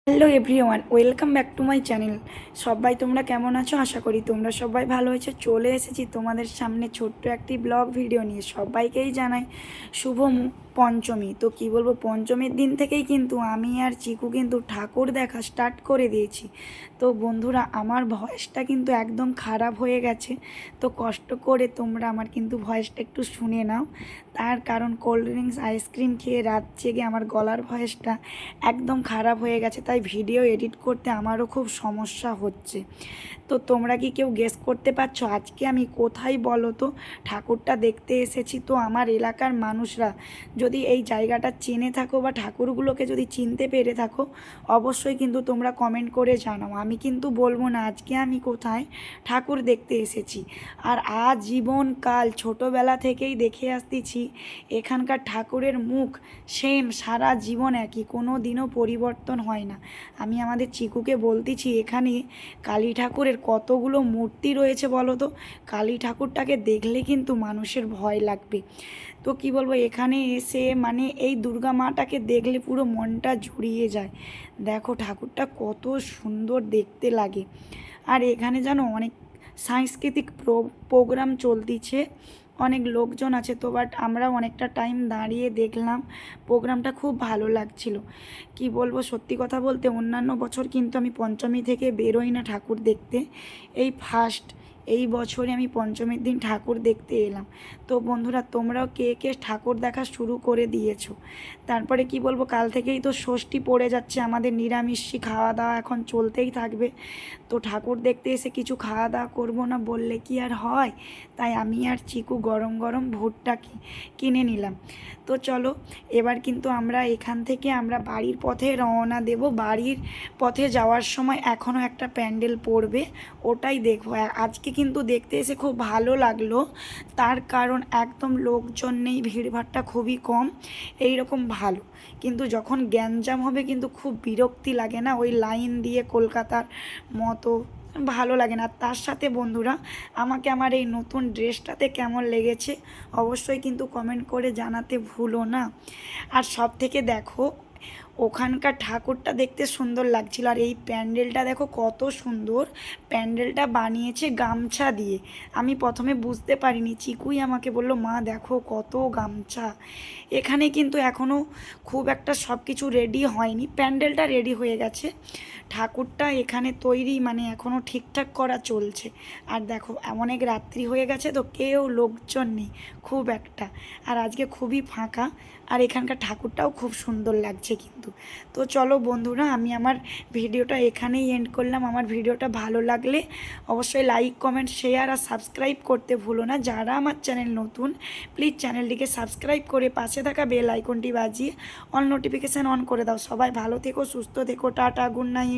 Hello everyone, welcome back to my channel. সবাই তোমরা কেমন আছো? আশা করি তোমরা সবাই ভালো আছো। চলে এসেছি তোমাদের সামনে ছোট্ট একটি ব্লগ ভিডিও নিয়ে। সবাইকেই জানাই শুভ পঞ্চমী। তো কি বলবো, পঞ্চমীর দিন থেকেই কিন্তু আমি আর চিকু কিন্তু ঠাকুর দেখা স্টার্ট করে দিয়েছি। তো বন্ধুরা, আমার ভয়েসটা কিন্তু একদম খারাপ হয়ে গেছে, তো কষ্ট করে তোমরা আমার কিন্তু ভয়েসটা একটু শুনে নাও। তার কারণ কোল্ড ড্রিঙ্কস আইসক্রিম খেয়ে রাত জেগে আমার গলার ভয়েসটা একদম খারাপ হয়ে গেছে, তাই ভিডিও এডিট করতে আমারও খুব সমস্যা হচ্ছে। তো তোমরা কি কেউ গেস করতে পারছো আজকে আমি কোথায় বলো তো ঠাকুরটা দেখতে এসেছি? তো আমার এলাকার মানুষরা যদি এই জায়গাটা চেনে থাকো বা ঠাকুরগুলোকে যদি চিনতে পেরে থাকো, অবশ্যই কিন্তু তোমরা কমেন্ট করে জানাও। আমি কিন্তু বলবো না আজকে আমি কোথায় ঠাকুর দেখতে এসেছি। আর আজীবনকাল ছোটোবেলা থেকেই দেখে আসতেছি এখানকার ঠাকুরের মুখ সেম সারা জীবন একই, কোনো দিনও পরিবর্তন হয় না। আমি আমাদের চিকুকে বলতেছি এখানে কালী ঠাকুরের কতগুলো মূর্তি রয়েছে বলো তো। কালী ঠাকুরটাকে দেখলে কিন্তু মানুষের ভয় লাগবে। তো কি বলবো, এখানে এসে মানে এই দুর্গা মাটাকে দেখলে পুরো মনটা জুড়িয়ে যায়। দেখো ঠাকুরটা কত সুন্দর দেখতে লাগে। আর এখানে জানো অনেক সাংস্কৃতিক প্রোগ্রাম চলতিছে, অনেক লোকজন আছে। তো বাট আমরা অনেকটা টাইম দাঁড়িয়ে দেখলাম, প্রোগ্রামটা খুব ভালো লাগছিল। কি বলবো, সত্যি কথা বলতে অন্যান্য বছর কিন্তু আমি পঞ্চমী থেকে বেরোই না ঠাকুর দেখতে। এই ফার্স্ট এই বছরে আমি পঞ্চমীর দিন ঠাকুর দেখতে এলাম। তো বন্ধুরা, তোমরাও কে কে ঠাকুর দেখা শুরু করে দিয়েছো? তারপরে কি বলবো, কাল থেকেই তো ষষ্ঠী পড়ে যাচ্ছে, আমাদের নিরামিষই খাওয়া দাওয়া এখন চলতেই থাকবে। তো ঠাকুর দেখতে এসে কিছু খাওয়া দাওয়া করবো না বললে কি আর হয়? তাই আমি আর চিকু গরম গরম ভুট্টা কিনে নিলাম। তো চলো, এবার কিন্তু আমরা এখান থেকে আমরা বাড়ির পথে রওনা দেব। বাড়ির পথে যাওয়ার সময় এখনও একটা প্যান্ডেল পড়বে, ওটাই দেখবো। আজকে কিন্তু দেখতে এসে খুব ভালো লাগলো, তার কারণ একদম লোকজন নেই, ভিড়ভাড়টা খুবই কম, এই রকম ভালো। কিন্তু যখন গ্যাঞ্জাম হবে কিন্তু খুব বিরক্তি লাগে না, ওই লাইন দিয়ে কলকাতার মতো ভালো লাগে না। তার সাথে বন্ধুরা, আমাকে আমার এই নতুন ড্রেসটাতে কেমন লেগেছে অবশ্যই কিন্তু কমেন্ট করে জানাতে ভুলো না। আর সব থেকে দেখো, ওখানকার ঠাকুরটা দেখতে সুন্দর লাগছিল, আর এই প্যান্ডেলটা দেখো কত সুন্দর। প্যান্ডেলটা বানিয়েছে গামছা দিয়ে। আমি প্রথমে বুঝতে পারিনি, চিকুই আমাকে বলল মা দেখো কত গামছা। এখানে কিন্তু এখনও খুব একটা সব কিছু রেডি হয়নি, প্যান্ডেলটা রেডি হয়ে গেছে, ঠাকুরটা এখানে তৈরি মানে এখনও ঠিকঠাক করা চলছে। আর দেখো অনেক রাত্রি হয়ে গেছে, তো কেউ লোকজন নেই খুব একটা, আর আজকে খুবই ফাঁকা। আর এখানকার ঠাকুরটাও খুব সুন্দর লাগছে কিন্তু। তো চলো বন্ধুরা, আমি আমার ভিডিওটা এখানেই এন্ড করলাম। আমার ভিডিওটা ভালো লাগলে অবশ্যই লাইক কমেন্ট শেয়ার আর সাবস্ক্রাইব করতে ভুলো না। যারা আমার চ্যানেল নতুন, প্লিজ চ্যানেলটিকে সাবস্ক্রাইব করে পাশে থাকা বেল আইকনটি বাজিয়ে অল নোটিফিকেশান অন করে দাও। সবাই ভালো থেকো, সুস্থ থেকো, টাটা, গুড নাইট।